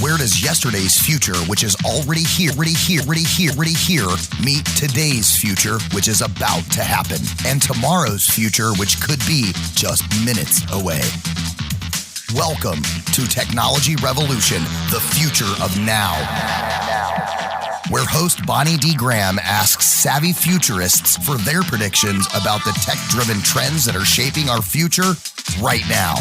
Where does yesterday's future, which is already here, meet today's future, which is about to happen, and tomorrow's future, which could be just minutes away? Welcome to Technology Revolution, the future of now, where host Bonnie D. Graham asks savvy futurists for their predictions about the tech-driven trends that are shaping our future right now.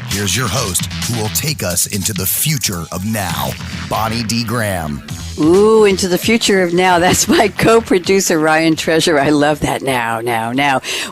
Here's your host, who will take us into the future of now, Bonnie D. Graham. Ooh, into the future of now. That's my co-producer, Ryan Treasure. I love that. Now.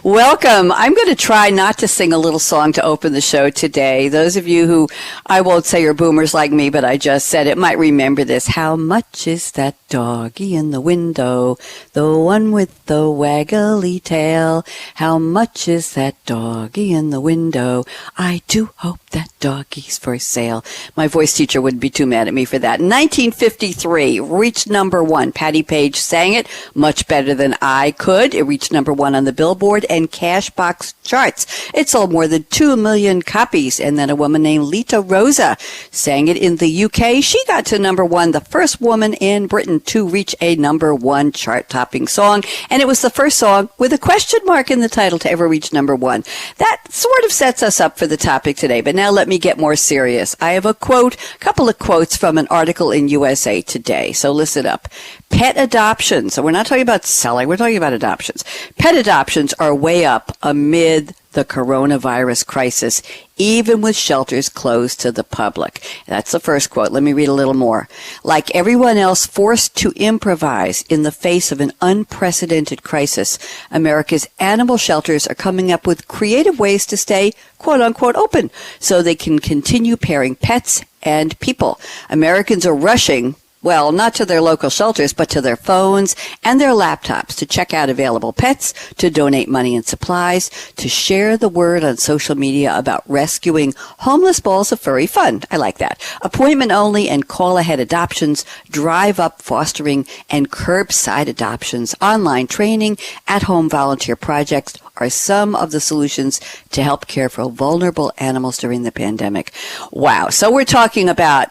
Welcome. I'm going to try not to sing a little song to open the show today. Those of you who, I won't say are boomers like me, but I just said it, might remember this. How much is that doggie in the window? The one with the waggly tail. How much is that doggie in the window? I do hope that doggie's for sale. My voice teacher wouldn't be too mad at me for that. 1953. Reached number one. Patti Page sang it much better than I could. It reached number one on the Billboard and Cashbox charts. It sold more than 2 million copies. And then a woman named Lita Rosa sang it in the UK. She got to number one, the first woman in Britain to reach a number one chart-topping song. And it was the first song with a question mark in the title to ever reach number one. That sort of sets us up for the topic today. But now let me get more serious. I have a couple of quotes from an article in USA Today. So listen up. Pet adoptions. So we're not talking about selling. We're talking about adoptions. Pet adoptions are way up amid the coronavirus crisis, even with shelters closed to the public. That's the first quote. Let me read a little more. Like everyone else forced to improvise in the face of an unprecedented crisis, America's animal shelters are coming up with creative ways to stay, quote unquote, open so they can continue pairing pets and people. Americans are rushing, well, not to their local shelters, but to their phones and their laptops to check out available pets, to donate money and supplies, to share the word on social media about rescuing homeless balls of furry fun. I like that. Appointment only and call-ahead adoptions, drive-up fostering, and curbside adoptions, online training, at-home volunteer projects are some of the solutions to help care for vulnerable animals during the pandemic. Wow. So we're talking about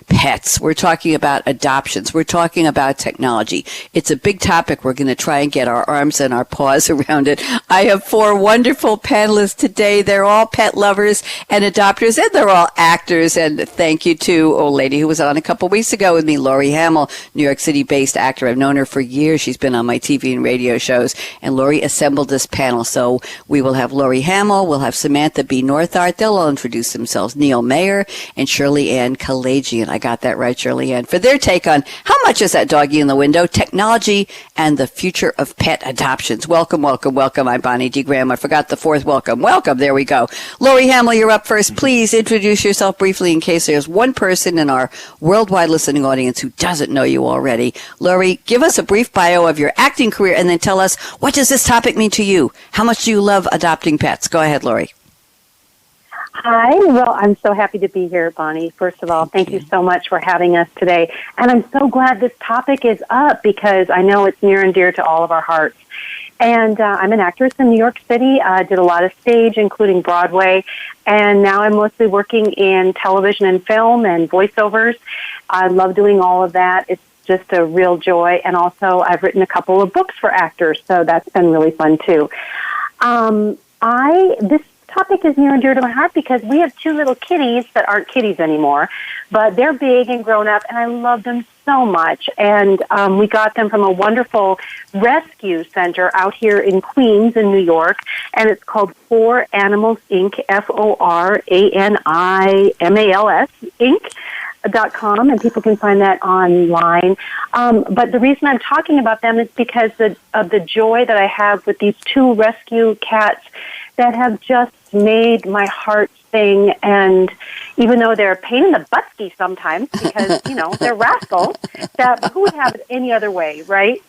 pets. We're talking about adoptions. We're talking about technology. It's a big topic. We're going to try and get our arms and our paws around it. I have 4 wonderful panelists today. They're all pet lovers and adopters, and they're all actors. And thank you to a lady who was on a couple weeks ago with me, Laurie Hamill, New York City-based actor. I've known her for years. She's been on my TV and radio shows. And Laurie assembled this panel. So we will have Laurie Hamill, we'll have Samantha B. Northart, they'll all introduce themselves, Neil Mayer, and Shirley Ann Kalajian. I got that right, Shirley Ann, for their take on how much is that doggie in the window, technology, and the future of pet adoptions. Welcome. I'm Bonnie D. Graham. I forgot the fourth welcome. Welcome. There we go. Laurie Hamill, you're up first. Please introduce yourself briefly in case there's one person in our worldwide listening audience who doesn't know you already. Laurie, give us a brief bio of your acting career and then tell us, what does this topic mean to you? How much do you love adopting pets? Go ahead, Laurie. Hi. Well, I'm so happy to be here, Bonnie. First of all, thank you so much for having us today. And I'm so glad this topic is up because I know it's near and dear to all of our hearts. And I'm an actress in New York City. I did a lot of stage, including Broadway. And now I'm mostly working in television and film and voiceovers. I love doing all of that. It's just a real joy. And also, I've written a couple of books for actors, so that's been really fun, too. This topic is near and dear to my heart because we have 2 little kitties that aren't kitties anymore, but they're big and grown up, and I love them so much. And we got them from a wonderful rescue center out here in Queens in New York, and it's called For Animals Inc., FORANIMALS Inc.com, and people can find that online. But the reason I'm talking about them is because of the joy that I have with these 2 rescue cats that have just made my heart sing. And even though they're a pain in the buttsky sometimes because, they're rascals, who would have it any other way, right?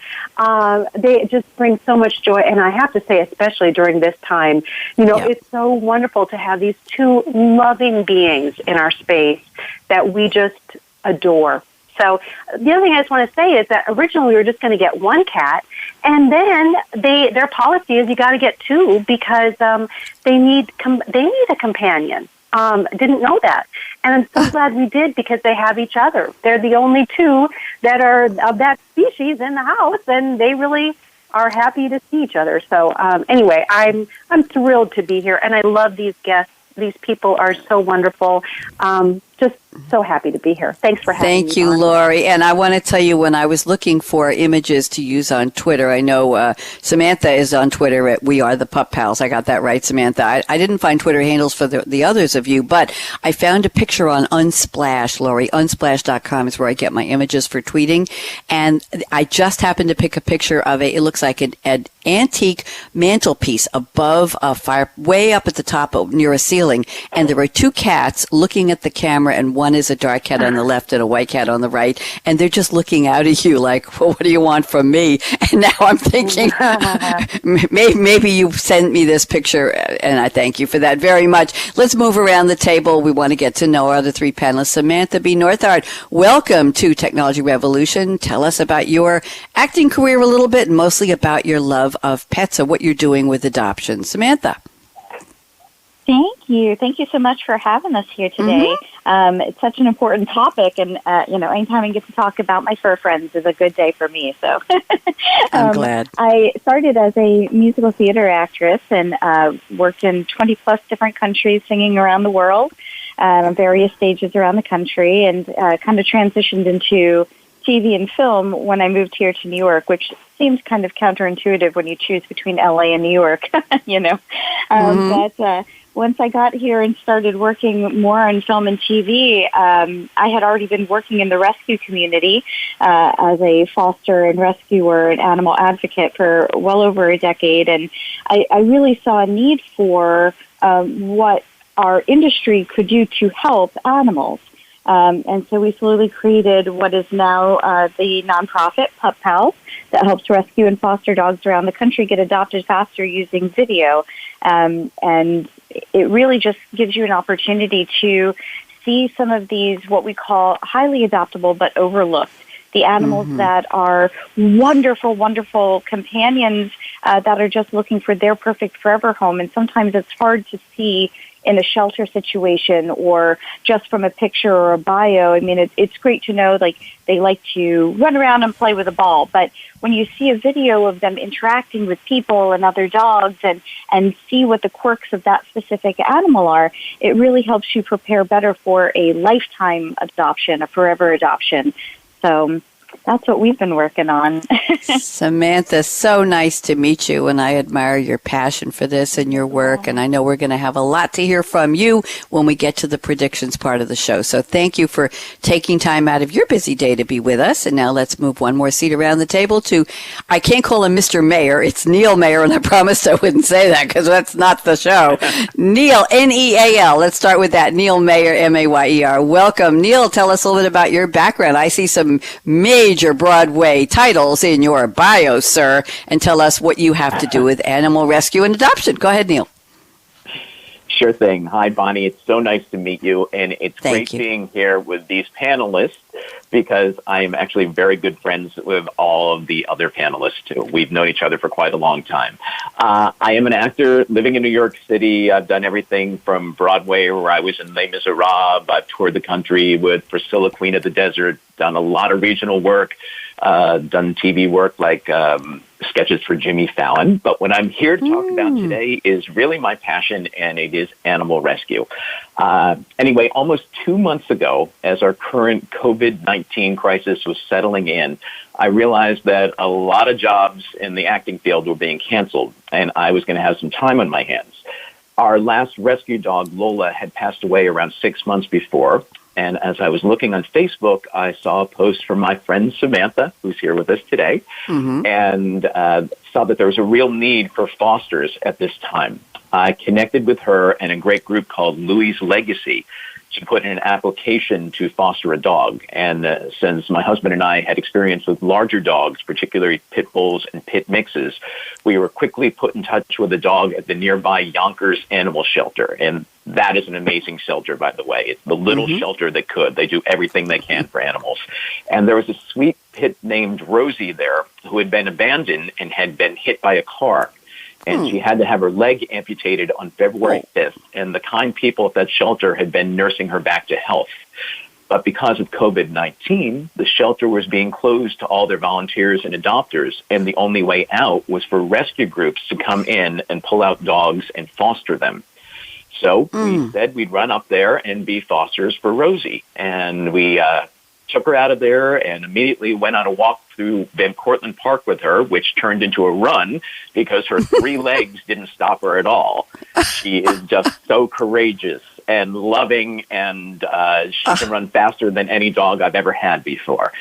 They just bring so much joy. And I have to say, especially during this time, it's so wonderful to have these 2 loving beings in our space that we just adore. So the other thing I just want to say is that originally we were just going to get one cat, and then their policy is you got to get two because they need a companion. Didn't know that. And I'm so glad we did because they have each other. They're the only two that are of that species in the house, and they really are happy to see each other. So anyway, I'm thrilled to be here, and I love these guests. These people are so wonderful. Just so happy to be here. Thanks for having me. Thank you, Laurie. And I want to tell you, when I was looking for images to use on Twitter, I know Samantha is on Twitter at We Are the Pup Pals. I got that right, Samantha. I didn't find Twitter handles for the others of you, but I found a picture on Unsplash, Laurie. Unsplash.com is where I get my images for tweeting. And I just happened to pick a picture of it looks like an antique mantelpiece above a fire, way up at the top near a ceiling. And there are two cats looking at the camera, and one is a dark cat on the left and a white cat on the right, and they're just looking out at you like, well, what do you want from me? And now I'm thinking, maybe you sent me this picture, and I thank you for that very much. Let's move around the table. We want to get to know our other three panelists. Samantha B. Northard, welcome to Technology Revolution. Tell us about your acting career a little bit, and mostly about your love of pets and what you're doing with adoption. Samantha. Thank you. Thank you so much for having us here today. It's such an important topic, and anytime I get to talk about my fur friends is a good day for me. So I'm glad. I started as a musical theater actress and worked in 20 plus different countries, singing around the world on various stages around the country, and kind of transitioned into TV and film when I moved here to New York, which seems kind of counterintuitive when you choose between LA and New York, But once I got here and started working more on film and TV, I had already been working in the rescue community as a foster and rescuer and animal advocate for well over a decade. And I really saw a need for what our industry could do to help animals. And so we slowly created what is now the nonprofit Pup Pals that helps rescue and foster dogs around the country get adopted faster using video. And it really just gives you an opportunity to see some of these, what we call highly adoptable but overlooked. The animals that are wonderful, wonderful companions that are just looking for their perfect forever home. And sometimes it's hard to see in a shelter situation or just from a picture or a bio. I mean, it's great to know, like, they like to run around and play with a ball. But when you see a video of them interacting with people and other dogs and see what the quirks of that specific animal are, it really helps you prepare better for a lifetime adoption, a forever adoption. So that's what we've been working on. Samantha, so nice to meet you, and I admire your passion for this and your work, and I know we're going to have a lot to hear from you when we get to the predictions part of the show. So thank you for taking time out of your busy day to be with us, and now let's move one more seat around the table to, I can't call him Mr. Mayer, it's Neil Mayer, and I promised I wouldn't say that because that's not the show. Neil, N-E-A-L, let's start with that. Neil Mayer, M-A-Y-E-R. Welcome. Neil, tell us a little bit about your background. I see some major Broadway titles in your bio, sir, and tell us what you have to do with animal rescue and adoption. Go ahead, Neil. Sure thing. Hi, Bonnie. It's so nice to meet you, and it's Thank great you. being here with these panelists because I'm actually very good friends with all of the other panelists, too. We've known each other for quite a long time. I am an actor living in New York City. I've done everything from Broadway, where I was in Les Miserables. I've toured the country with Priscilla, Queen of the Desert, done a lot of regional work, done TV work like sketches for Jimmy Fallon. But what I'm here to talk about today is really my passion, and it is animal rescue. Anyway, almost 2 months ago, as our current COVID-19 crisis was settling in, I realized that a lot of jobs in the acting field were being canceled, and I was going to have some time on my hands. Our last rescue dog, Lola, had passed away around 6 months before. And as I was looking on Facebook, I saw a post from my friend Samantha, who's here with us today, and saw that there was a real need for fosters at this time. I connected with her and a great group called Louie's Legacy to put in an application to foster a dog. And since my husband and I had experience with larger dogs, particularly pit bulls and pit mixes, we were quickly put in touch with a dog at the nearby Yonkers Animal Shelter. And That is an amazing shelter, by the way. It's the little shelter that could. They do everything they can for animals. And there was a sweet pit named Rosie there who had been abandoned and had been hit by a car. And she had to have her leg amputated on February 5th. And the kind people at that shelter had been nursing her back to health. But because of COVID-19, the shelter was being closed to all their volunteers and adopters. And the only way out was for rescue groups to come in and pull out dogs and foster them. So we said we'd run up there and be fosters for Rosie. And we took her out of there and immediately went on a walk through Van Cortlandt Park with her, which turned into a run because her 3 legs didn't stop her at all. She is just so courageous and loving, and she can run faster than any dog I've ever had before.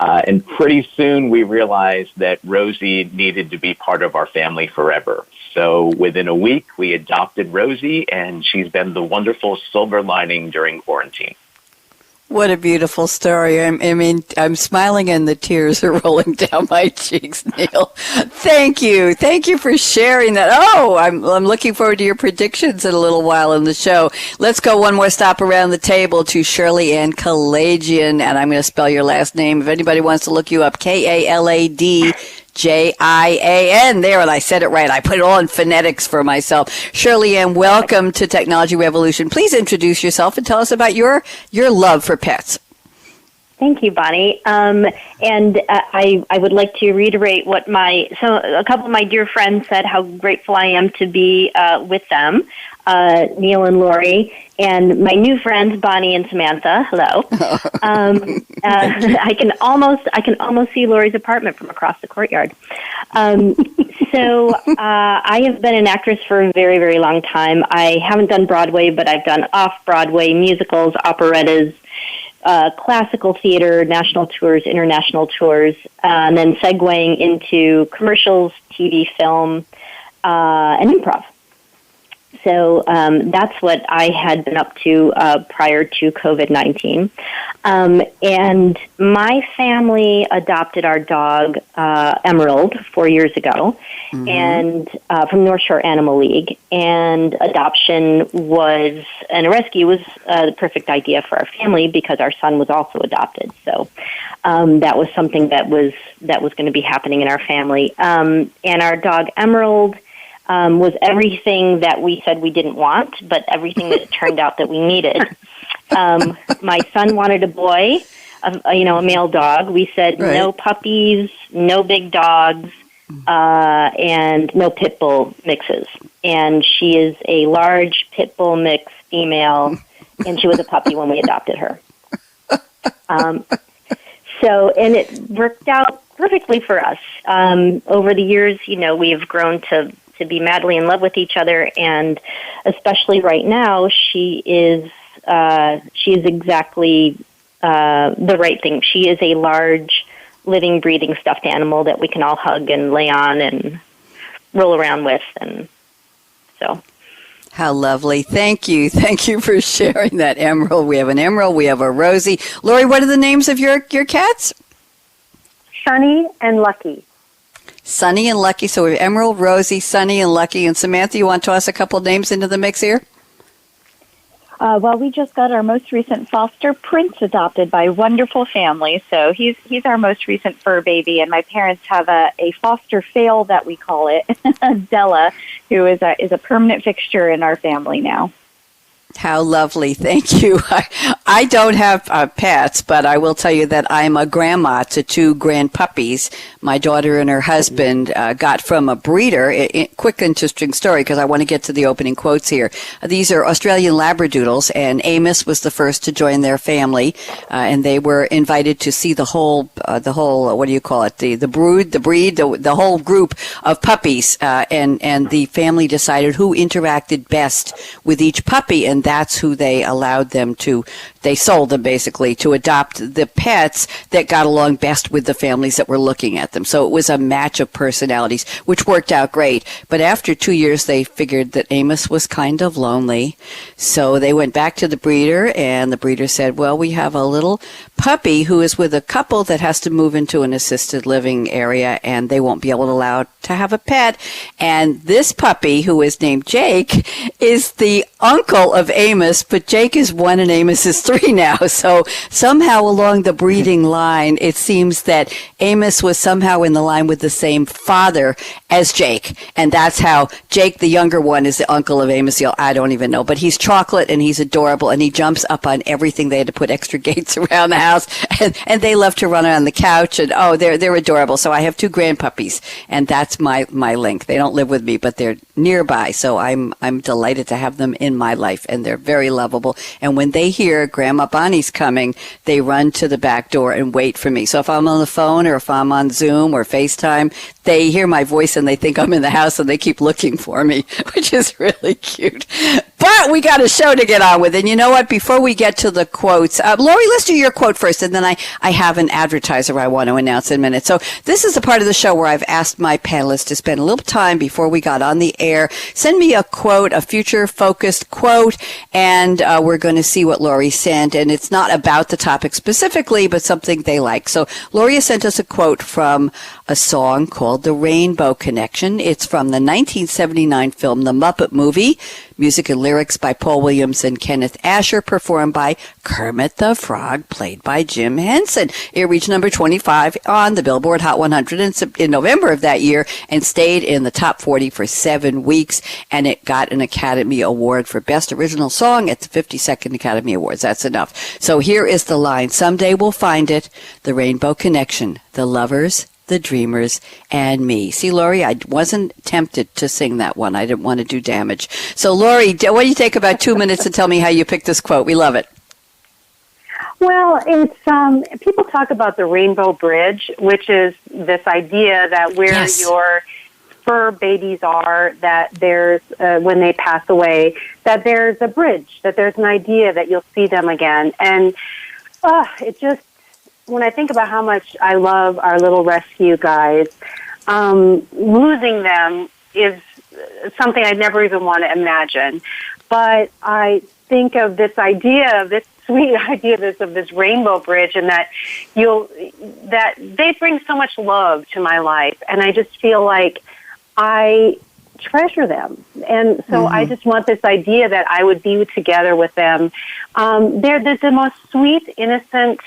And pretty soon we realized that Rosie needed to be part of our family forever. So within a week, we adopted Rosie, and she's been the wonderful silver lining during quarantine. What a beautiful story. I mean, I'm smiling and the tears are rolling down my cheeks, Neil. Thank you. Thank you for sharing that. Oh, I'm looking forward to your predictions in a little while in the show. Let's go one more stop around the table to Shirley Ann Kalajian, and I'm going to spell your last name. If anybody wants to look you up, Kaladjian. There, and I said it right. I put it all in phonetics for myself. Shirley Ann, welcome to Technology Revolution. Please introduce yourself and tell us about your love for pets. Thank you, Bonnie. I would like to reiterate what a couple of my dear friends said, how grateful I am to be with them, Neil and Laurie, and my new friends, Bonnie and Samantha. Hello. I can almost see Laurie's apartment from across the courtyard. So I have been an actress for a very, very long time. I haven't done Broadway, but I've done off-Broadway musicals, operettas, classical theater, national tours, international tours, and then segueing into commercials, TV, film, and improv. So that's what I had been up to prior to COVID-19. And my family adopted our dog, Emerald, 4 years ago, and from North Shore Animal League. And adoption and a rescue was the perfect idea for our family because our son was also adopted. So that was something that was going to be happening in our family. And our dog, Emerald, was everything that we said we didn't want, but everything that it turned out that we needed. My son wanted a boy, a male dog. We said no puppies, no big dogs, and no pit bull mixes. And she is a large pit bull mix female, and she was a puppy when we adopted her. And it worked out perfectly for us. Over the years, we have grown to be madly in love with each other, and especially right now, she is exactly the right thing. She is a large, living, breathing stuffed animal that we can all hug and lay on and roll around with, and so. How lovely. Thank you. Thank you for sharing that, Emerald. We have an Emerald. We have a Rosie. Laurie, what are the names of your cats? Sunny and Lucky. Sunny and Lucky. So we have Emerald, Rosie, Sunny, and Lucky. And Samantha, you want to toss a couple names into the mix here? Well, we just got our most recent foster Prince adopted by a wonderful family. So he's our most recent fur baby. And my parents have a foster fail, that we call it, Della, who is a permanent fixture in our family now. How lovely. Thank you. I don't have pets, but I will tell you that I'm a grandma to 2 grand puppies. My daughter and her husband got from a breeder. Quick, interesting story, because I want to get to the opening quotes here. These are Australian Labradoodles, and Amos was the first to join their family, and they were invited to see the whole, what do you call it? The breed, the whole group of puppies, and the family decided who interacted best with each puppy, and that's who they allowed them to, they sold them basically to adopt the pets that got along best with the families that were looking at them. So it was a match of personalities, which worked out great. But after 2 years, they figured that Amos was kind of lonely. So they went back to the breeder, and the breeder said, well, we have a little puppy who is with a couple that has to move into an assisted living area, and they won't be able to allow to have a pet. And this puppy, who is named Jake, is the uncle of of Amos, but Jake is 1 and Amos is 3 now. So somehow along the breeding line, it seems that Amos was somehow in the line with the same father as Jake. And that's how Jake, the younger one, is the uncle of Amos. I don't even know. But he's chocolate and he's adorable and he jumps up on everything. They had to put extra gates around the house. And they love to run around the couch. And, they're adorable. So I have 2 grandpuppies. And that's my link. They don't live with me, but they're nearby. So I'm delighted to have them in my life. And they're very lovable. And when they hear Grandma Bonnie's coming, they run to the back door and wait for me. So if I'm on the phone or if I'm on Zoom or FaceTime, they hear my voice and they think I'm in the house and they keep looking for me, which is really cute. But we got a show to get on with. And you know what? Before we get to the quotes, Laurie, let's do your quote first. And then I have an advertiser I want to announce in a minute. So this is the part of the show where I've asked my panelists to spend a little time before we got on the air. Send me a quote, a future-focused quote, and we're going to see what Laurie sent. And it's not about the topic specifically, but something they like. So Laurie sent us a quote from a song called The Rainbow Connection. It's from the 1979 film The Muppet Movie. Music and lyrics by Paul Williams and Kenneth Asher, performed by Kermit the Frog, played by Jim Henson. It reached number 25 on the Billboard Hot 100 in November of that year and stayed in the top 40 for 7 weeks. And it got an Academy Award for Best Original Song at the 52nd Academy Awards. That's enough. So here is the line. Someday we'll find it. The Rainbow Connection. The lovers, the dreamers, and me. See, Laurie, I wasn't tempted to sing that one. I didn't want to do damage. So, Laurie, why don't you take about 2 minutes and tell me how you picked this quote? We love it. Well, it's people talk about the Rainbow Bridge, which is this idea that where your fur babies are, that there's, when they pass away, that there's a bridge, that there's an idea that you'll see them again. And it just, when I think about how much I love our little rescue guys, losing them is something I'd never even want to imagine. But I think of this idea, this sweet idea of this rainbow bridge, and that they bring so much love to my life, and I just feel like I treasure them. And so I just want this idea that I would be together with them. They're the most sweet, innocent,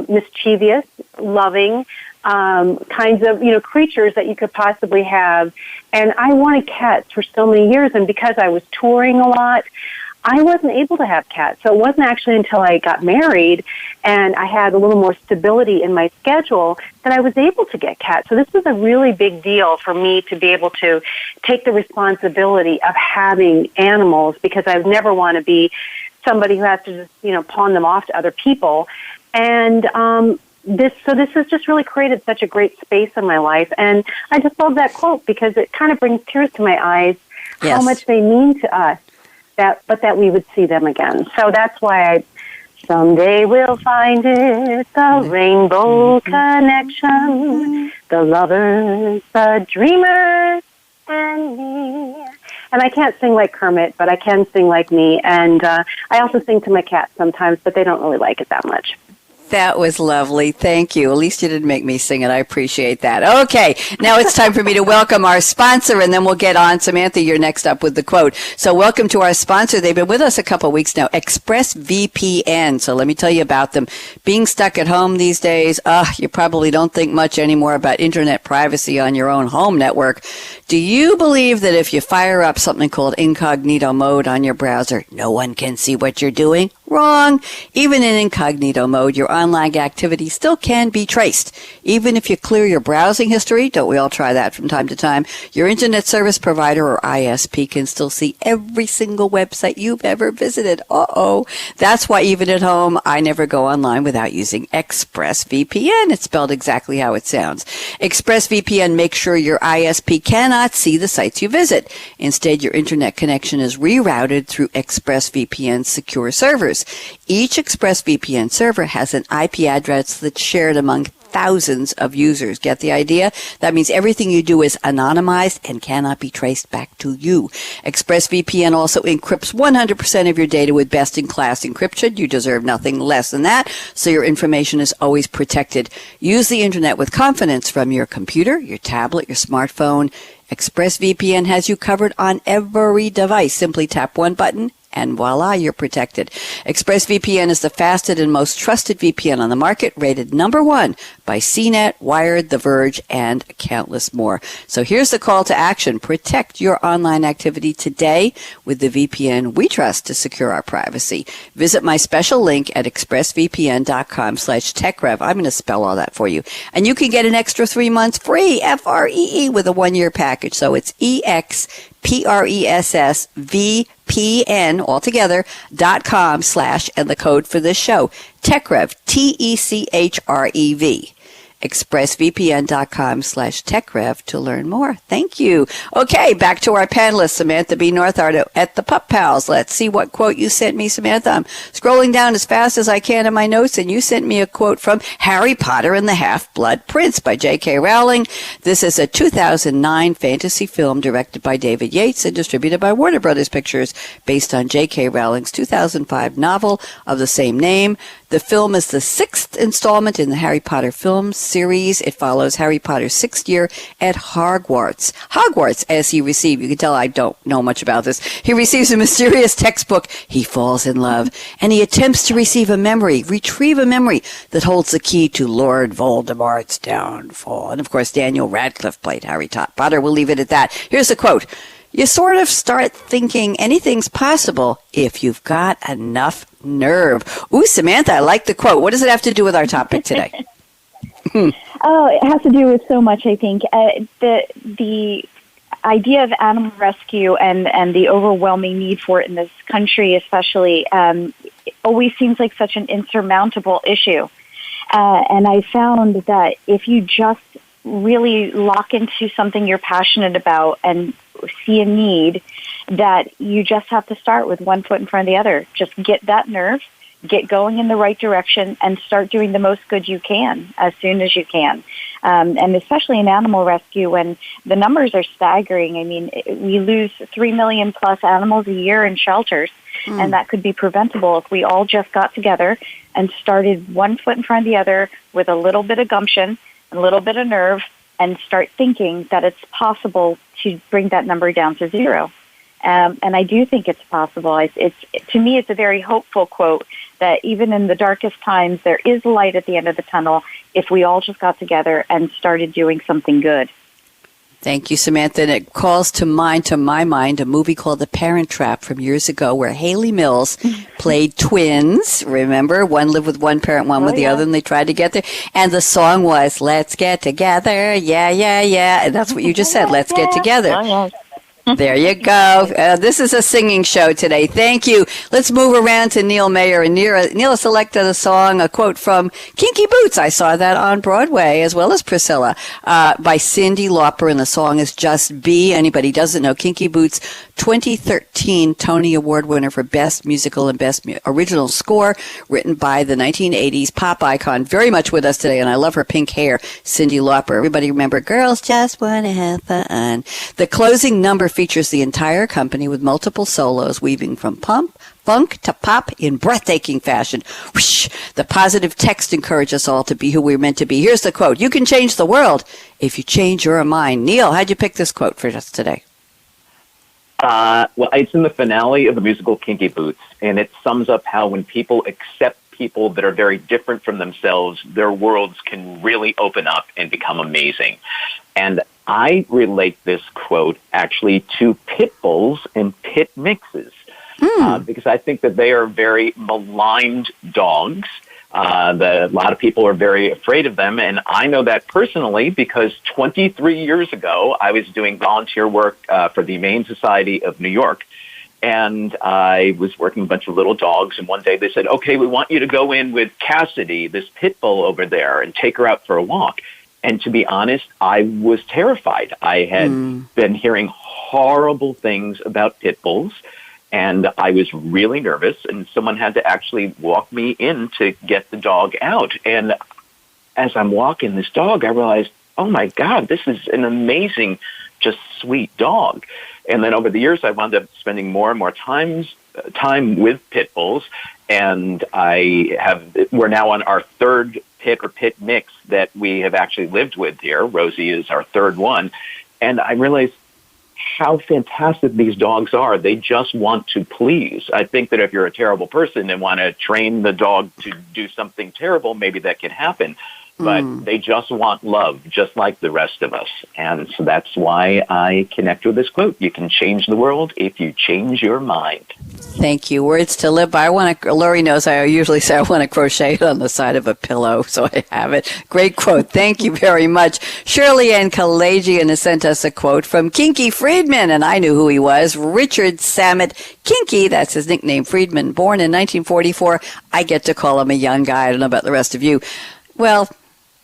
mischievous, loving kinds of creatures that you could possibly have. And I wanted cats for so many years, and because I was touring a lot, I wasn't able to have cats. So it wasn't actually until I got married and I had a little more stability in my schedule that I was able to get cats. So this was a really big deal for me to be able to take the responsibility of having animals, because I would never want to be somebody who has to just, pawn them off to other people. And this has just really created such a great space in my life. And I just love that quote because it kind of brings tears to my eyes, how much they mean to us, but that we would see them again. So that's why someday we'll find it, the rainbow connection, the lovers, the dreamers, and me. And I can't sing like Kermit, but I can sing like me. And I also sing to my cats sometimes, but they don't really like it that much. That was lovely. Thank you. At least you didn't make me sing it. I appreciate that. Okay. Now it's time for me to welcome our sponsor, and then we'll get on. Samantha, you're next up with the quote. So welcome to our sponsor. They've been with us a couple of weeks now, ExpressVPN. So let me tell you about them. Being stuck at home these days, you probably don't think much anymore about internet privacy on your own home network. Do you believe that if you fire up something called incognito mode on your browser, no one can see what you're doing? Wrong. Even in incognito mode, your online activity still can be traced. Even if you clear your browsing history, don't we all try that from time to time, your internet service provider or ISP can still see every single website you've ever visited. That's why even at home, I never go online without using ExpressVPN. It's spelled exactly how it sounds. ExpressVPN makes sure your ISP cannot see the sites you visit. Instead, your internet connection is rerouted through ExpressVPN's secure servers. Each ExpressVPN server has an IP address that's shared among thousands of users. Get the idea? That means everything you do is anonymized and cannot be traced back to you. ExpressVPN also encrypts 100% of your data with best-in-class encryption. You deserve nothing less than that, so your information is always protected. Use the internet with confidence from your computer, your tablet, your smartphone. ExpressVPN has you covered on every device. Simply tap one button and voila, you're protected. ExpressVPN is the fastest and most trusted VPN on the market, rated number 1 by CNET, Wired, The Verge, and countless more. So here's the call to action. Protect your online activity today with the VPN we trust to secure our privacy. Visit my special link at expressvpn.com/techrev. I'm going to spell all that for you. And you can get an extra 3 months free, FREE, with a 1-year package. So it's EXPRESSVPN altogether.com/ and the code for this show, TechRev, TECHREV. expressvpn.com/techrev to learn more. Thank you. Okay, back to our panelists, Samantha B. Northard at the Pup Pals. Let's see what quote you sent me, Samantha. I'm scrolling down as fast as I can in my notes, and you sent me a quote from Harry Potter and the Half-Blood Prince by J.K. Rowling. This is a 2009 fantasy film directed by David Yates and distributed by Warner Brothers Pictures, based on J.K. Rowling's 2005 novel of the same name. The film is the 6th installment in the Harry Potter film series. It follows Harry Potter's 6th year at Hogwarts. Hogwarts, as he receives, you can tell I don't know much about this, he receives a mysterious textbook. He falls in love, and he attempts to retrieve a memory that holds the key to Lord Voldemort's downfall. And of course, Daniel Radcliffe played Harry Potter. We'll leave it at that. Here's a quote. You sort of start thinking anything's possible if you've got enough nerve. Ooh, Samantha, I like the quote. What does it have to do with our topic today? Oh, it has to do with so much, I think. The idea of animal rescue and the overwhelming need for it in this country especially always seems like such an insurmountable issue. And I found that if you just really lock into something you're passionate about and see a need, that you just have to start with one foot in front of the other. Just get that nerve, get going in the right direction, and start doing the most good you can as soon as you can. And especially in animal rescue, when the numbers are staggering. I mean, we lose 3 million plus animals a year in shelters, and that could be preventable if we all just got together and started one foot in front of the other with a little bit of gumption, a little bit of nerve, and start thinking that it's possible to bring that number down to 0. And I do think it's possible. To me, it's a very hopeful quote that even in the darkest times, there is light at the end of the tunnel if we all just got together and started doing something good. Thank you, Samantha. And it calls to my mind, a movie called The Parent Trap from years ago where Haley Mills played twins. Remember? One lived with one parent, one with the other, and they tried to get there. And the song was, "Let's get together. Yeah, yeah, yeah." And that's what you just said. Let's get together. There you go. This is a singing show today. Thank you. Let's move around to Neil Mayer. And Neil selected a quote from Kinky Boots. I saw that on Broadway, as well as Priscilla, by Cyndi Lauper, and the song is Just Be. Anybody doesn't know, Kinky Boots, 2013 Tony Award winner for Best Musical and Best Original Score, written by the 1980s pop icon, very much with us today, and I love her pink hair, Cyndi Lauper. Everybody remember, Girls Just Wanna Have Fun. The closing number features the entire company with multiple solos weaving from funk to pop in breathtaking fashion. Whoosh! The positive text encourages us all to be who we're meant to be. Here's the quote. You can change the world if you change your mind. Neil, how'd you pick this quote for us today? Well, it's in the finale of the musical Kinky Boots, and it sums up how when people accept people that are very different from themselves, their worlds can really open up and become amazing. And I relate this quote actually to pit bulls and pit mixes, because I think that they are very maligned dogs. A lot of people are very afraid of them, and I know that personally because 23 years ago, I was doing volunteer work for the Humane Society of New York, and I was working with a bunch of little dogs, and one day they said, okay, we want you to go in with Cassidy, this pit bull over there, and take her out for a walk. And to be honest, I was terrified. I had been hearing horrible things about pit bulls, and I was really nervous, and someone had to actually walk me in to get the dog out. And as I'm walking this dog, I realized, oh my God, this is an amazing, just sweet dog. And then over the years, I wound up spending more and more time with pit bulls, and we're now on our third pit or pit mix that we have actually lived with here. Rosie is our third one. And I realized how fantastic these dogs are. They just want to please. I think that if you're a terrible person and want to train the dog to do something terrible, maybe that can happen. But they just want love, just like the rest of us. And so that's why I connect with this quote. You can change the world if you change your mind. Thank you. Words to live by. Laurie knows I usually say I want to crochet it on the side of a pillow, so I have it. Great quote. Thank you very much. Shirley Ann Kalajian has sent us a quote from Kinky Friedman, and I knew who he was. Richard Samet Kinky, that's his nickname, Friedman, born in 1944. I get to call him a young guy. I don't know about the rest of you. Well,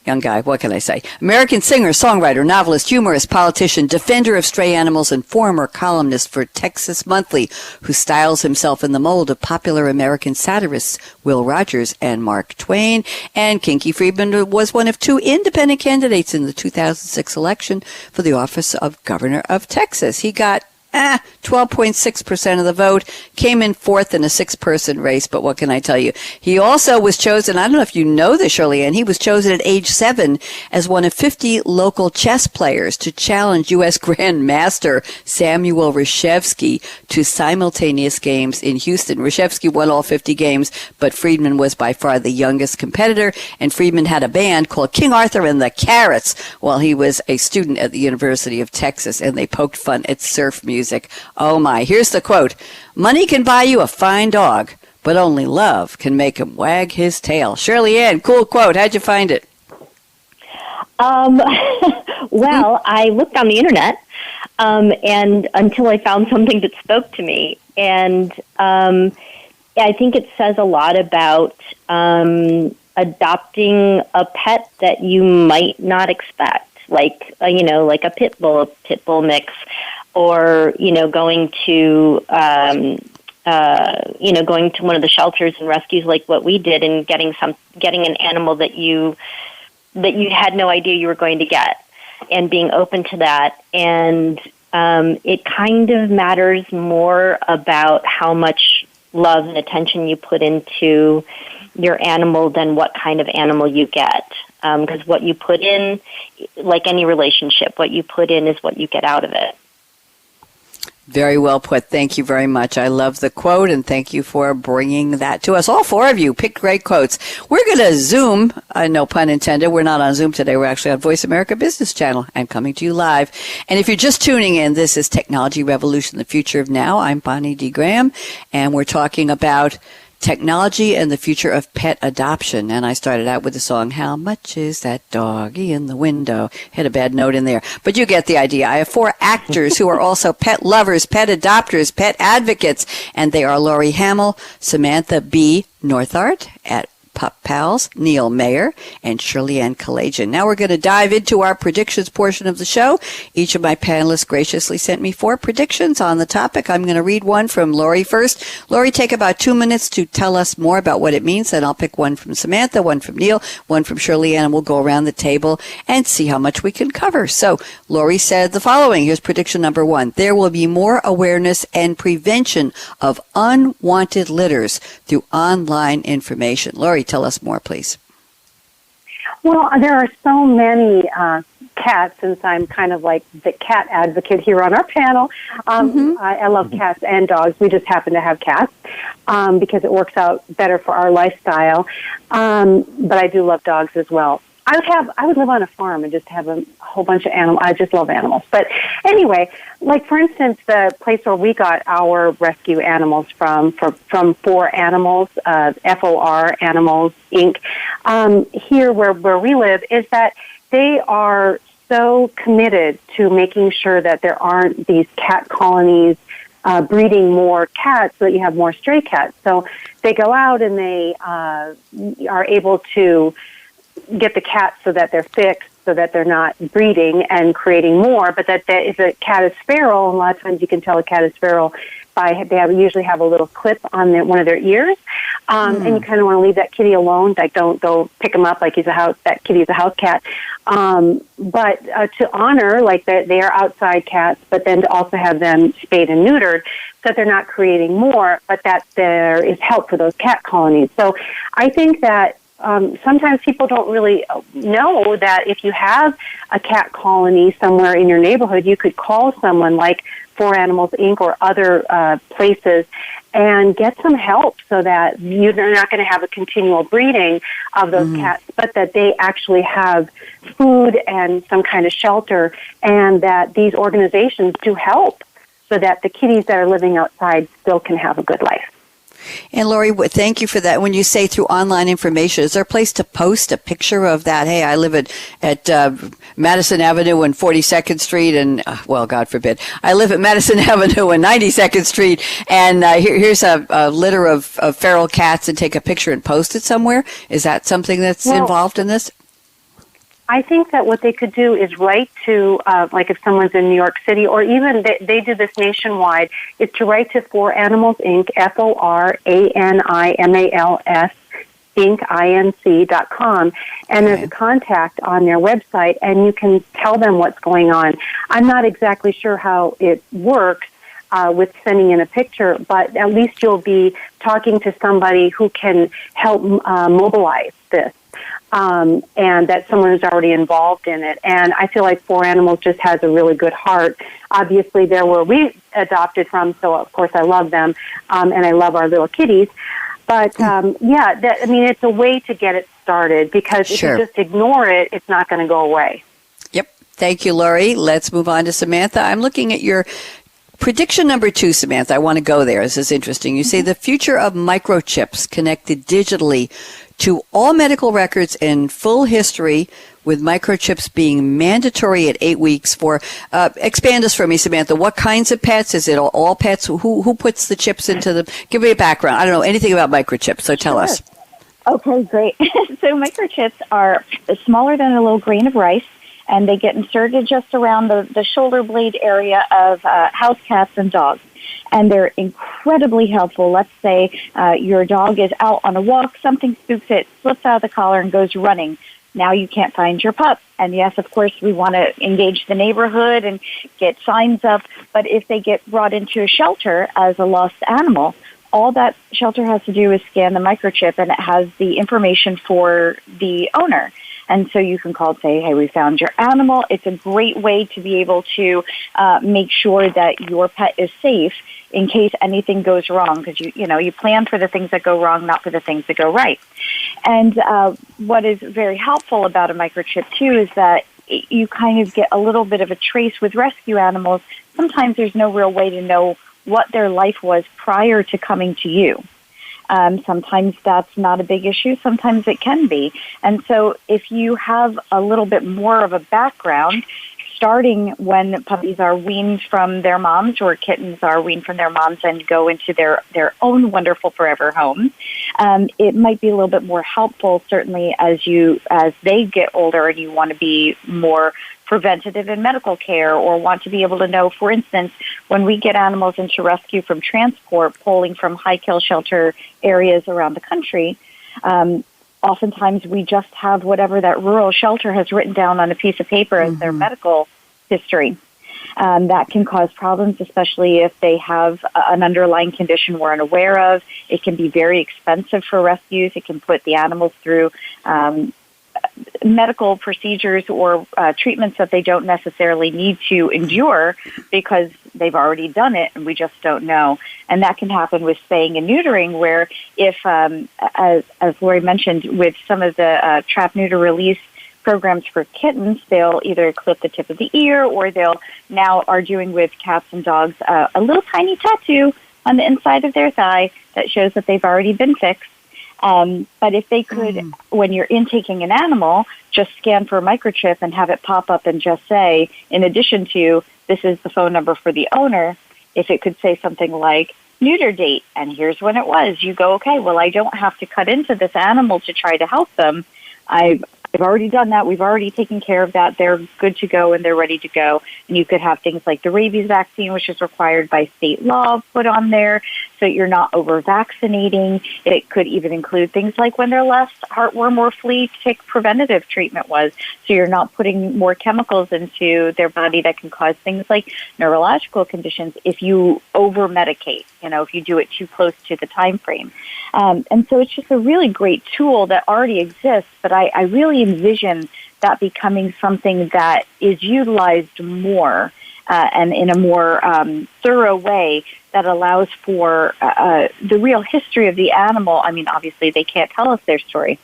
young guy, what can I say? American singer, songwriter, novelist, humorist, politician, defender of stray animals, and former columnist for Texas Monthly, who styles himself in the mold of popular American satirists Will Rogers and Mark Twain. And Kinky Friedman was one of 2 independent candidates in the 2006 election for the office of Governor of Texas. He got 12.6% of the vote, came in 4th in a 6-person race, but what can I tell you? He also was chosen, I don't know if you know this, Shirley Ann, he was chosen at age 7 as one of 50 local chess players to challenge U.S. Grandmaster Samuel Reshevsky to simultaneous games in Houston. Reshevsky won all 50 games, but Friedman was by far the youngest competitor, and Friedman had a band called King Arthur and the Carrots while he was a student at the University of Texas, and they poked fun at surf music. Oh my, here's the quote. Money can buy you a fine dog, but only love can make him wag his tail. Shirley Ann, cool quote. How'd you find it? Well, I looked on the internet, and until I found something that spoke to me. And I think it says a lot about adopting a pet that you might not expect, like a pit bull mix. Or, going to going to one of the shelters and rescues like what we did, and getting an animal that you had no idea you were going to get, and being open to that. And it kind of matters more about how much love and attention you put into your animal than what kind of animal you get. Because what you put in, like any relationship, what you put in is what you get out of it. Very well put. Thank you very much. I love the quote, and thank you for bringing that to us. All 4 of you picked great quotes. We're going to Zoom, no pun intended. We're not on Zoom today. We're actually on Voice America Business Channel. I'm coming to you live. And if you're just tuning in, this is Technology Revolution, the Future of Now. I'm Bonnie D. Graham, and we're talking about technology and the future of pet adoption. And I started out with the song, How Much Is That Doggie in the Window? Hit a bad note in there. But you get the idea. I have 4 actors who are also pet lovers, pet adopters, pet advocates, and they are Laurie Hamill, Samantha B. Northart at Pup Pals, Neil Mayer, and Shirley Ann Kalajian. Now we're going to dive into our predictions portion of the show. Each of my panelists graciously sent me 4 predictions on the topic. I'm going to read one from Laurie first. Laurie, take about 2 minutes to tell us more about what it means, and I'll pick one from Samantha, one from Neil, one from Shirley Ann, and we'll go around the table and see how much we can cover. So Laurie said the following. Here's prediction number 1. There will be more awareness and prevention of unwanted litters through online information. Laurie, tell us more, please. Well, there are so many cats, since I'm kind of like the cat advocate here on our panel. I love cats and dogs. We just happen to have cats because it works out better for our lifestyle. But I do love dogs as well. I would live on a farm and just have a whole bunch of animals. I just love animals. But anyway, like for instance, the place where we got our rescue animals from 4 Animals, FOR Animals Inc. Here where we live is that they are so committed to making sure that there aren't these cat colonies breeding more cats so that you have more stray cats. So they go out and they are able to get the cats so that they're fixed, so that they're not breeding and creating more, but that if a cat is feral, and a lot of times you can tell a cat is feral by usually have a little clip on one of their ears, and you kind of want to leave that kitty alone. Like don't go pick him up like that kitty is a house cat. But to honor like that they are outside cats, but then to also have them spayed and neutered, so that they're not creating more, but that there is help for those cat colonies. So I think that sometimes people don't really know that if you have a cat colony somewhere in your neighborhood, you could call someone like For Animals Inc. or other places and get some help so that you're not going to have a continual breeding of those cats, but that they actually have food and some kind of shelter, and that these organizations do help so that the kitties that are living outside still can have a good life. And Laurie, thank you for that. When you say through online information, is there a place to post a picture of that? Hey, I live at Madison Avenue and 42nd Street, and well, God forbid, I live at Madison Avenue and 92nd Street, and here's a litter of feral cats, and take a picture and post it somewhere. Is that something that's involved in this? I think that what they could do is write to, like if someone's in New York City, or even they do this nationwide, is to write to For Animals Inc., FORANIMALS, Inc.com, and there's a contact on their website, and you can tell them what's going on. I'm not exactly sure how it works with sending in a picture, but at least you'll be talking to somebody who can help mobilize this. And that someone who's already involved in it. And I feel like For Animals just has a really good heart. Obviously, they're where we adopted from, so of course I love them, and I love our little kitties. But, it's a way to get it started, because if you just ignore it, it's not going to go away. Yep. Thank you, Laurie. Let's move on to Samantha. I'm looking at your prediction number 2, Samantha. I want to go there. This is interesting. You say the future of microchips connected digitally to all medical records and full history, with microchips being mandatory at 8 weeks for, expand this for me, Samantha. What kinds of pets? Is it all pets? Who puts the chips into them? Give me a background. I don't know anything about microchips, so tell us. Okay, great. So microchips are smaller than a little grain of rice, and they get inserted just around the shoulder blade area of house cats and dogs. And they're incredibly helpful. Let's say your dog is out on a walk, something spooks it, slips out of the collar and goes running. Now you can't find your pup. And yes, of course, we want to engage the neighborhood and get signs up. But if they get brought into a shelter as a lost animal, all that shelter has to do is scan the microchip, and it has the information for the owner. And so you can call and say, hey, we found your animal. It's a great way to be able to make sure that your pet is safe in case anything goes wrong, because you plan for the things that go wrong, not for the things that go right. And what is very helpful about a microchip, too, is that you kind of get a little bit of a trace with rescue animals. Sometimes there's no real way to know what their life was prior to coming to you. Sometimes that's not a big issue. Sometimes it can be. And so if you have a little bit more of a background, starting when puppies are weaned from their moms, or kittens are weaned from their moms and go into their own wonderful forever home, it might be a little bit more helpful, certainly as they get older and you want to be more preventative in medical care, or want to be able to know, for instance, when we get animals into rescue from transport, pulling from high kill shelter areas around the country, oftentimes we just have whatever that rural shelter has written down on a piece of paper as their medical history. That can cause problems, especially if they have an underlying condition we're unaware of. It can be very expensive for rescues. It can put the animals through medical procedures or treatments that they don't necessarily need to endure because they've already done it and we just don't know. And that can happen with spaying and neutering, where if, as Laurie mentioned, with some of the trap, neuter, release programs for kittens, they'll either clip the tip of the ear, or they'll now are doing with cats and dogs a little tiny tattoo on the inside of their thigh that shows that they've already been fixed. But if they could, when you're intaking an animal, just scan for a microchip and have it pop up and just say, in addition to, this is the phone number for the owner, if it could say something like, neuter date, and here's when it was, you go, okay, well, I don't have to cut into this animal to try to help them. I've already done that. We've already taken care of that. They're good to go and they're ready to go. And you could have things like the Rabies Vaccine, which is required by state law, put on there. so you're not over-vaccinating. It could even include things like when their last heartworm or flea tick preventative treatment was, so you're not putting more chemicals into their body that can cause things like neurological conditions if you over-medicate, if you do it too close to the time frame. And so it's just a really great tool that already exists, but I really envision that becoming something that is utilized more and in a more thorough way that allows for the real history of the animal. I mean, obviously they can't tell us their story,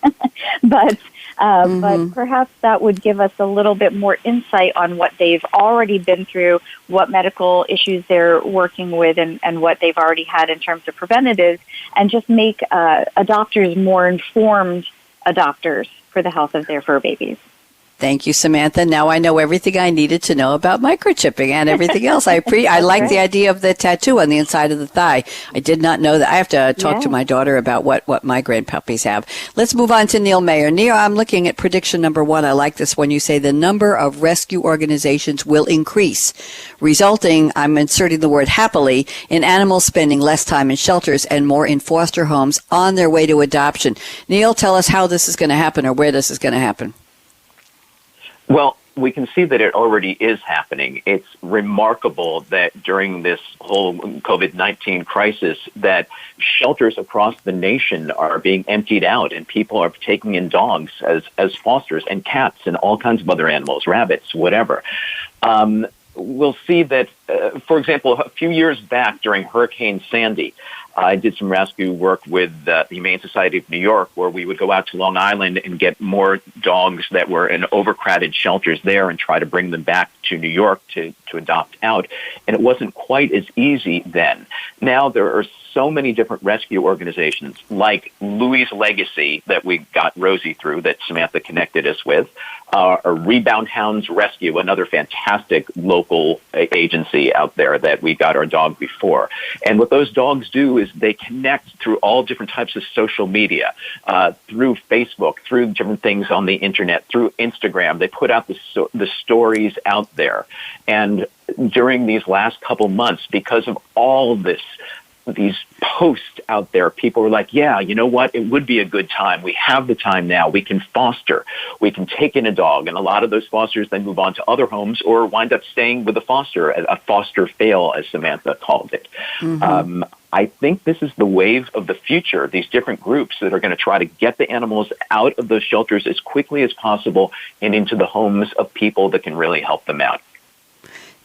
but perhaps that would give us a little bit more insight on what they've already been through, what medical issues they're working with, and what they've already had in terms of preventatives, and just make adopters more informed adopters for the health of their fur babies. Thank you, Samantha. Now I know everything I needed to know about microchipping and everything else. I like the idea of the tattoo on the inside of the thigh. I did not know that. I have to talk to my daughter about what my grandpuppies have. Let's move on to Neil Mayer. Neil, I'm looking at prediction number 1. I like this one. You say the number of rescue organizations will increase, resulting, I'm inserting the word happily, in animals spending less time in shelters and more in foster homes on their way to adoption. Neil, tell us how this is going to happen or where this is going to happen. Well, we can see that it already is happening. It's remarkable that during this whole COVID-19 crisis that shelters across the nation are being emptied out and people are taking in dogs as fosters and cats and all kinds of other animals, rabbits, whatever. We'll see that, for example, a few years back during Hurricane Sandy, I did some rescue work with the Humane Society of New York, where we would go out to Long Island and get more dogs that were in overcrowded shelters there and try to bring them back to New York to adopt out. And it wasn't quite as easy then. Now there are so many different rescue organizations like Louie's Legacy that we got Rosie through, that Samantha connected us with, or Rebound Hounds Rescue, another fantastic local agency out there that we got our dog before. And what those dogs do is they connect through all different types of social media, through Facebook, through different things on the internet, through Instagram. They put out the stories out there. And during these last couple months, because of all these posts out there, people were like, yeah, you know what? It would be a good time. We have the time now. We can foster. We can take in a dog. And a lot of those fosters then move on to other homes or wind up staying with a foster fail, as Samantha called it. Mm-hmm. I think this is the wave of the future, these different groups that are going to try to get the animals out of those shelters as quickly as possible and into the homes of people that can really help them out.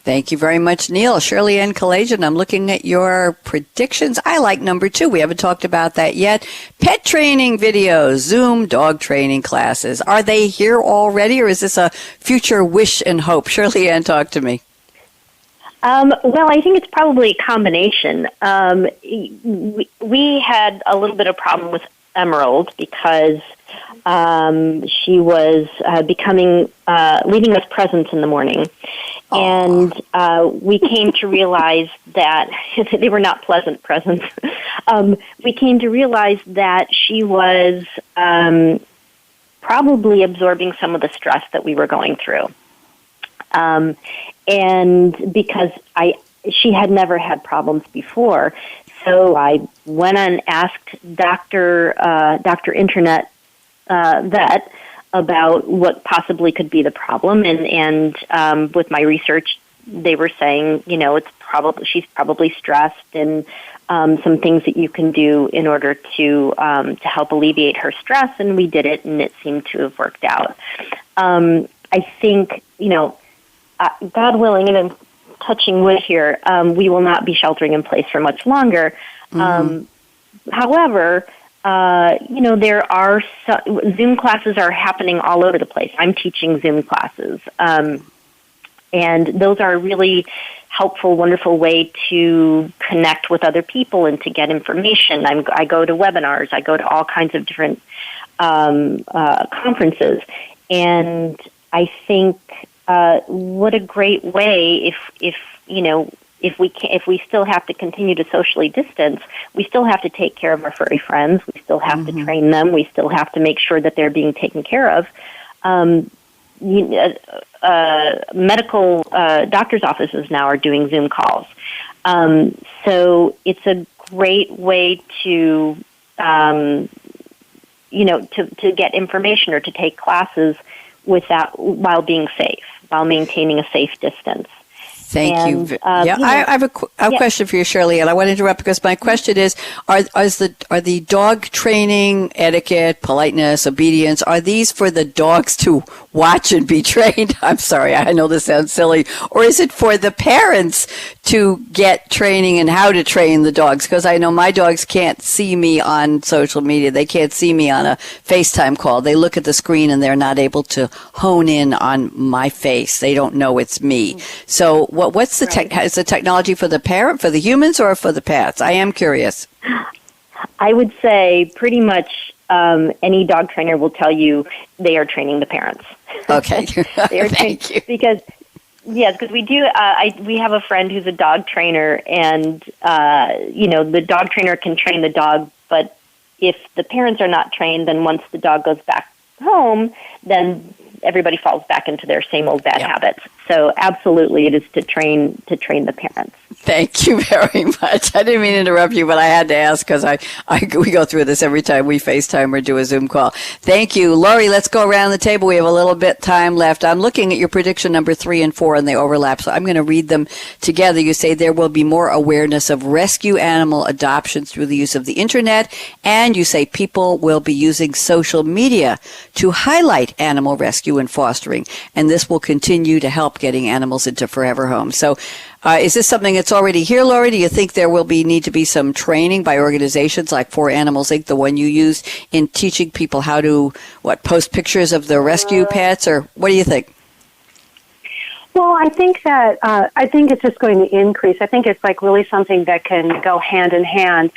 Thank you very much, Neil. Shirley Ann Kalajian, I'm looking at your predictions. I like number 2. We haven't talked about that yet. Pet training videos, Zoom dog training classes. Are they here already, or is this a future wish and hope? Shirley Ann, talk to me. Well, I think it's probably a combination. We had a little bit of problem with Emerald because she was leaving us presents in the morning. And we came to realize that they were not pleasant presents. We came to realize that she was probably absorbing some of the stress that we were going through. And because she had never had problems before, so I went and asked Dr. Internet Vet about what possibly could be the problem, and with my research, they were saying, she's probably stressed, and some things that you can do in order to help alleviate her stress, and we did it, and it seemed to have worked out. I think, God willing, and I'm touching wood here, we will not be sheltering in place for much longer. Mm-hmm. However, there are Zoom classes are happening all over the place. I'm teaching Zoom classes, and those are a really helpful, wonderful way to connect with other people and to get information. I go to webinars. I go to all kinds of different conferences, and I think what a great way if we still have to continue to socially distance, we still have to take care of our furry friends. We still have to train them. We still have to make sure that they're being taken care of. Medical doctors' offices now are doing Zoom calls. So it's a great way to, to get information or to take classes while being safe, while maintaining a safe distance. Thank you. I have a question for you, Shirley, and I want to interrupt because my question is: Are the dog training, etiquette, politeness, obedience, are these for the dogs to watch and be trained? I'm sorry, I know this sounds silly, or is it for the parents to get training in how to train the dogs? Because I know my dogs can't see me on social media; they can't see me on a FaceTime call. They look at the screen and they're not able to hone in on my face. They don't know it's me. So. What's the is the technology for the parent, for the humans, or for the pets? I am curious. I would say pretty much any dog trainer will tell you they are training the parents. Okay. They are Thank you. Because we do. We have a friend who's a dog trainer, and the dog trainer can train the dog, but if the parents are not trained, then once the dog goes back home, then everybody falls back into their same old bad habits. So absolutely, it is to train the parents. Thank you very much. I didn't mean to interrupt you, but I had to ask because we go through this every time we FaceTime or do a Zoom call. Thank you. Laurie, let's go around the table. We have a little bit time left. I'm looking at your prediction number 3 and 4, and they overlap, so I'm going to read them together. You say there will be more awareness of rescue animal adoptions through the use of the Internet, and you say people will be using social media to highlight animal rescue and fostering, and this will continue to help getting animals into forever homes. So is this something that's already here, Laurie? Do you think there will need to be some training by organizations like For Animals Inc., the one you used, in teaching people how to, post pictures of the rescue pets, or what do you think? Well, I think that it's just going to increase. I think it's like really something that can go hand in hand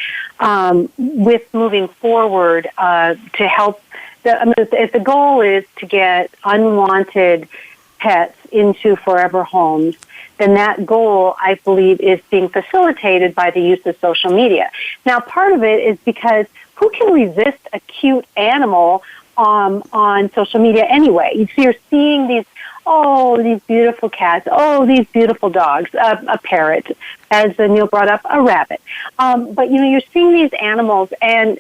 with moving forward to help. If the goal is to get unwanted pets into forever homes, then that goal, I believe, is being facilitated by the use of social media. Now, part of it is because who can resist a cute animal on social media anyway? So you're seeing these beautiful cats, these beautiful dogs, a parrot, as Neil brought up, a rabbit. But, you're seeing these animals, and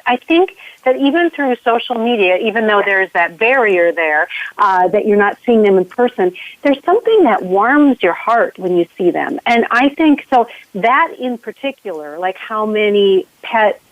I think that even through social media, even though there's that barrier there, that you're not seeing them in person, there's something that warms your heart when you see them. And I think, so that in particular, like how many pet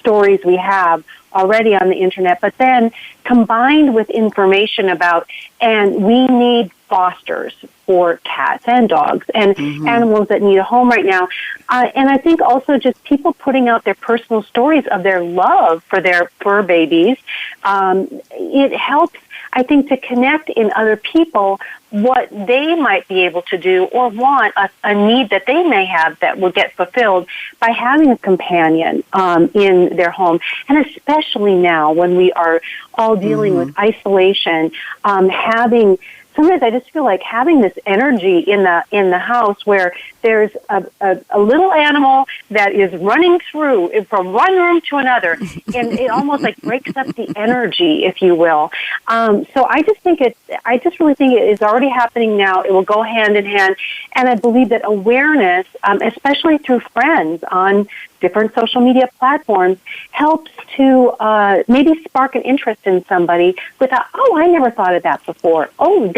stories we have already on the Internet, but then combined with information about, and we need fosters for cats and dogs and animals that need a home right now. And I think also just people putting out their personal stories of their love for their fur babies. It helps, I think, to connect in other people what they might be able to do or want, a need that they may have that will get fulfilled by having a companion in their home. And especially now when we are all dealing with isolation, sometimes I just feel like having this energy in the house where there's a little animal that is running through from one room to another, and it almost like breaks up the energy, if you will. So I just really think it is already happening now. It will go hand in hand, and I believe that awareness, especially through friends on different social media platforms, helps to maybe spark an interest in somebody without, I never thought of that before.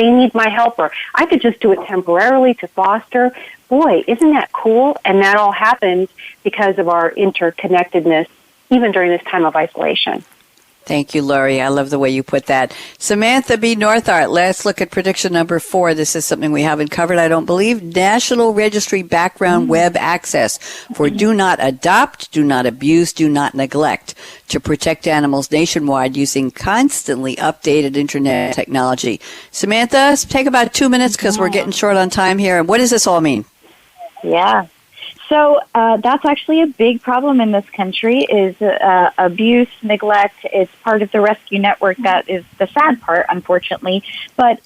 They need my help, or I could just do it temporarily to foster. Boy, isn't that cool? And that all happens because of our interconnectedness, even during this time of isolation. Thank you, Laurie. I love the way you put that. Samantha B. Northart, let's look at prediction number 4. This is something we haven't covered, I don't believe. National Registry Background Web Access for Do Not Adopt, Do Not Abuse, Do Not Neglect to protect animals nationwide using constantly updated Internet technology. Samantha, take about 2 minutes because we're getting short on time here. And what does this all mean? Yeah. So that's actually a big problem in this country is abuse, neglect. It's part of the rescue network. That is the sad part, unfortunately. But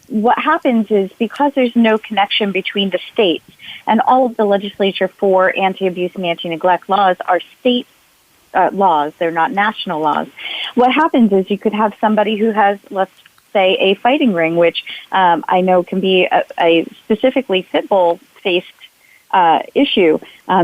what happens is because there's no connection between the states and all of the legislature for anti-abuse and anti-neglect laws are state laws. They're not national laws. What happens is you could have somebody who has, let's say, a fighting ring, which I know can be a specifically pit bull-faced issue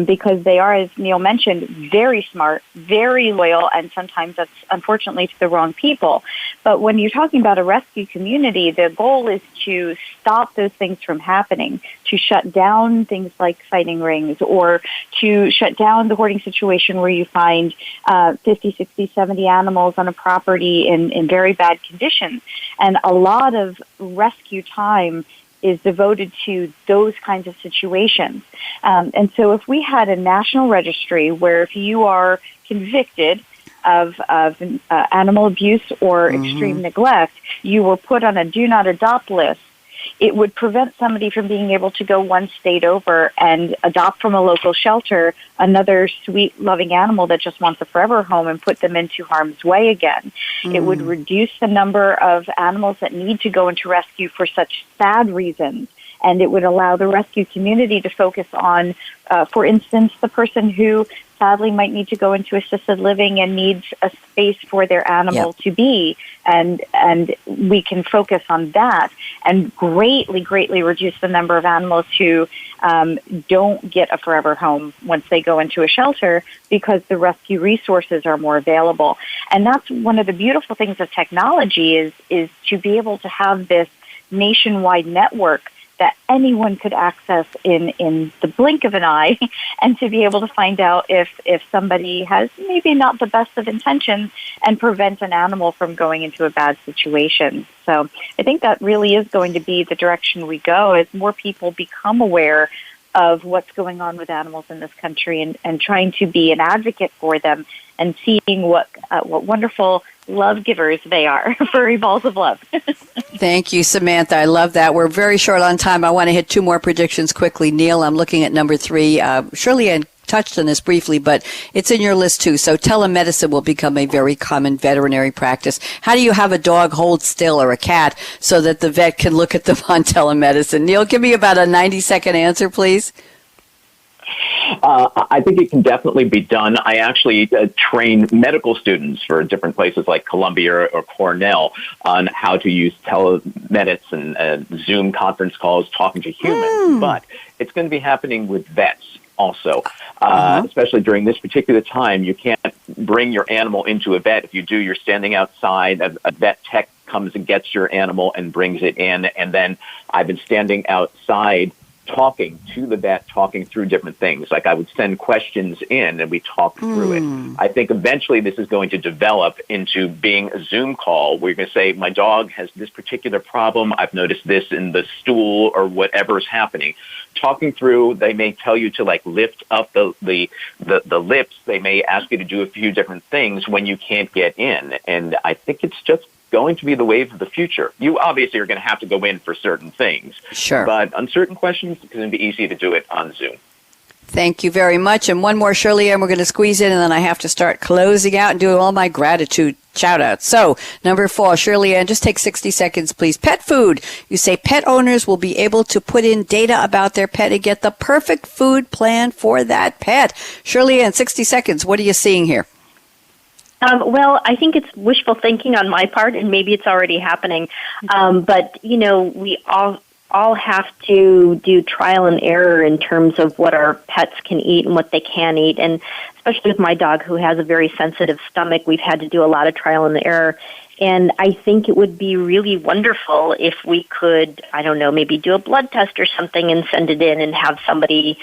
because they are, as Neil mentioned, very smart, very loyal, and sometimes that's unfortunately to the wrong people. But when you're talking about a rescue community, the goal is to stop those things from happening, to shut down things like fighting rings, or to shut down the hoarding situation where you find 50, 60, 70 animals on a property in very bad conditions. And a lot of rescue time is devoted to those kinds of situations. And so if we had a national registry where if you are convicted of animal abuse or extreme neglect, you were put on a do not adopt list, it would prevent somebody from being able to go one state over and adopt from a local shelter another sweet, loving animal that just wants a forever home and put them into harm's way again. It would reduce the number of animals that need to go into rescue for such sad reasons. And it would allow the rescue community to focus on, for instance, the person who sadly might need to go into assisted living and needs a space for their animal to be. And we can focus on that and greatly reduce the number of animals who don't get a forever home once they go into a shelter because the rescue resources are more available. And that's one of the beautiful things of technology is to be able to have this nationwide network that anyone could access in the blink of an eye and to be able to find out if somebody has maybe not the best of intentions and prevent an animal from going into a bad situation. So I think that really is going to be the direction we go as more people become aware of what's going on with animals in this country and trying to be an advocate for them and seeing what wonderful love givers they are, furry balls of love. Thank you, Samantha. I love that. We're very short on time. I want to hit two more predictions quickly. Neil, I'm looking at number 3. Shirley Ann touched on this briefly, but it's in your list too. So telemedicine will become a very common veterinary practice. How do you have a dog hold still or a cat so that the vet can look at them on telemedicine? Neil, give me about a 90-second answer, please. I think it can definitely be done. I actually train medical students for different places like Columbia or Cornell on how to use telemedicine and Zoom conference calls talking to humans. But it's going to be happening with vets also, especially during this particular time. You can't bring your animal into a vet. If you do, you're standing outside. A vet tech comes and gets your animal and brings it in. And then I've been standing outside talking to the vet, talking through different things. Like I would send questions in and we talk through it. I think eventually this is going to develop into being a Zoom call where you're going to say, my dog has this particular problem. I've noticed this in the stool or whatever is happening. Talking through, they may tell you to like lift up the lips. They may ask you to do a few different things when you can't get in. And I think it's just going to be the wave of the future. You obviously are going to have to go in for certain things. Sure. But on certain questions, it's going to be easy to do it on Zoom. Thank you very much. And one more, Shirley, and we're going to squeeze in, and then I have to start closing out and doing all my gratitude shout-outs. So, number 4, Shirley Ann, just take 60 seconds, please. Pet food. You say pet owners will be able to put in data about their pet and get the perfect food plan for that pet. Shirley Ann, 60 seconds. What are you seeing here? Well, I think it's wishful thinking on my part, and maybe it's already happening. But, you know, we all have to do trial and error in terms of what our pets can eat and what they can eat. And especially with my dog, who has a very sensitive stomach, we've had to do a lot of trial and error. And I think it would be really wonderful if we could, I don't know, maybe do a blood test or something and send it in and have somebody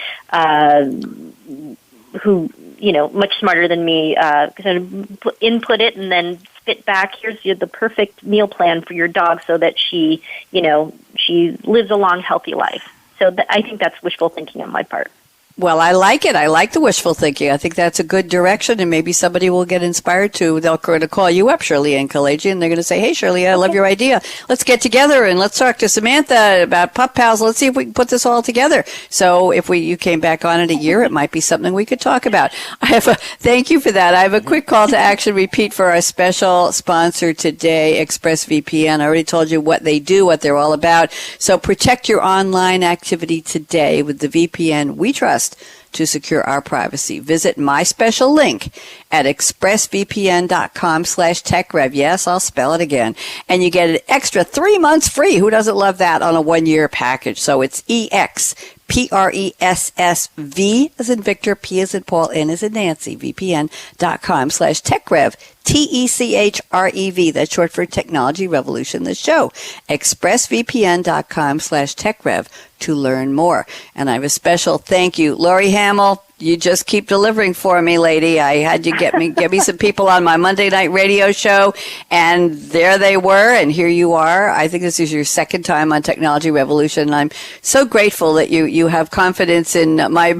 who, you know, much smarter than me, kind of input it and then spit back, here's the perfect meal plan for your dog so that she, you know, she lives a long, healthy life. So I think that's wishful thinking on my part. Well, I like it. I like the wishful thinking. I think that's a good direction, and maybe somebody will get inspired to. They're going to call you up, Shirley Ann Kalaji, and they're going to say, hey, Shirley, I love your idea. Let's get together and let's talk to Samantha about Pup Pals. Let's see if we can put this all together. So if you came back on in a year, it might be something we could talk about. Thank you for that. I have a quick call to action repeat for our special sponsor today, ExpressVPN. I already told you what they do, what they're all about. So protect your online activity today with the VPN we trust to secure our privacy. Visit my special link at expressvpn.com/techrev. Yes, I'll spell it again. And you get an extra 3 months free. Who doesn't love that on a 1-year package? So it's EXPRESSVPN PRESSV as in Victor, P as in Paul, N as in Nancy, VPN.com/TechRev. TECHREV. That's short for Technology Revolution, the show. ExpressVPN.com/TechRev to learn more. And I have a special thank you. Laurie Hamill, you just keep delivering for me, lady. I had you get me some people on my Monday night radio show, and there they were, and here you are. I think this is your second time on Technology Revolution, and I'm so grateful that you have confidence in my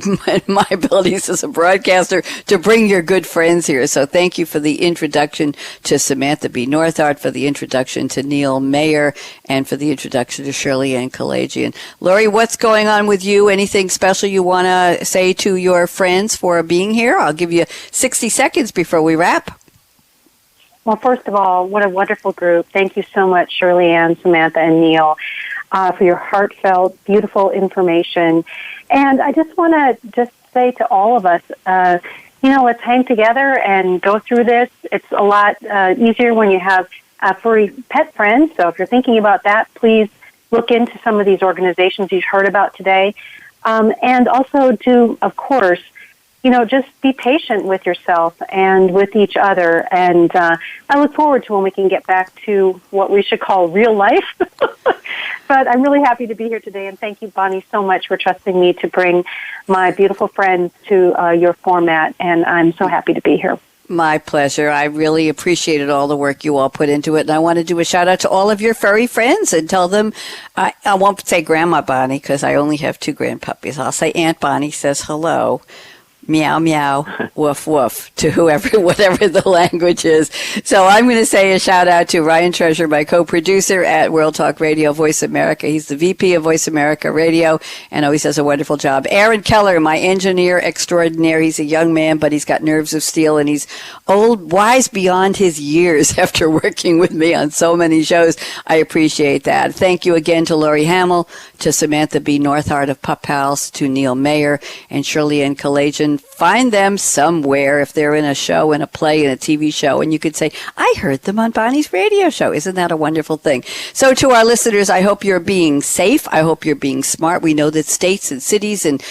abilities as a broadcaster to bring your good friends here. So thank you for the introduction to Samantha B. Northart, for the introduction to Neil Mayer, and for the introduction to Shirley Ann Kalajian. Laurie, what's going on with you? Anything special you want to say to your friends for being here? I'll give you 60 seconds before we wrap. Well, first of all, what a wonderful group. Thank you so much, Shirley Ann, Samantha, and Neil, for your heartfelt, beautiful information. And I just want to say to all of us, let's hang together and go through this. It's a lot easier when you have furry pet friends. So if you're thinking about that, please look into some of these organizations you've heard about today. And also to, of course, just be patient with yourself and with each other. And I look forward to when we can get back to what we should call real life. But I'm really happy to be here today. And thank you, Bonnie, so much for trusting me to bring my beautiful friends to your format. And I'm so happy to be here. My pleasure. I really appreciated all the work you all put into it. And I want to do a shout out to all of your furry friends and tell them, I won't say Grandma Bonnie because I only have 2 grandpuppies. I'll say Aunt Bonnie says hello. Meow, meow, woof, woof, to whatever the language is. So I'm going to say a shout out to Ryan Treasure, my co-producer at World Talk Radio, Voice America. He's the VP of Voice America Radio and always does a wonderful job. Aaron Keller, my engineer extraordinaire. He's a young man, but he's got nerves of steel, and he's old, wise beyond his years after working with me on so many shows. I appreciate that. Thank you again to Laurie Hamill, to Samantha B. Northart of Pup Pals, to Neil Mayer and Shirley Ann Kalajian. Find them somewhere if they're in a show, in a play, in a TV show, and you could say, I heard them on Bonnie's radio show. Isn't that a wonderful thing? So to our listeners, I hope you're being safe. I hope you're being smart. We know that states and cities and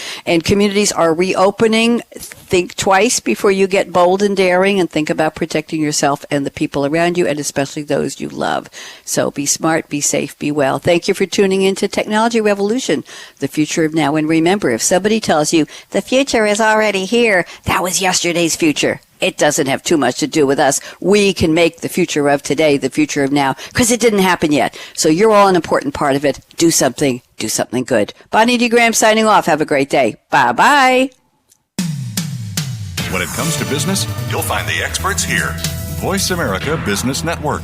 communities are reopening. Think twice before you get bold and daring, and think about protecting yourself and the people around you, and especially those you love. So be smart, be safe, be well. Thank you for tuning in to Technology Revolution, the future of now. And remember, if somebody tells you the future is already here, that was yesterday's future. It doesn't have too much to do with us. We can make the future of today the future of now, because it didn't happen yet. So you're all an important part of it. Do something good. Bonnie D. Graham signing off. Have a great day. Bye-bye. When it comes to business, you'll find the experts here. Voice America Business Network.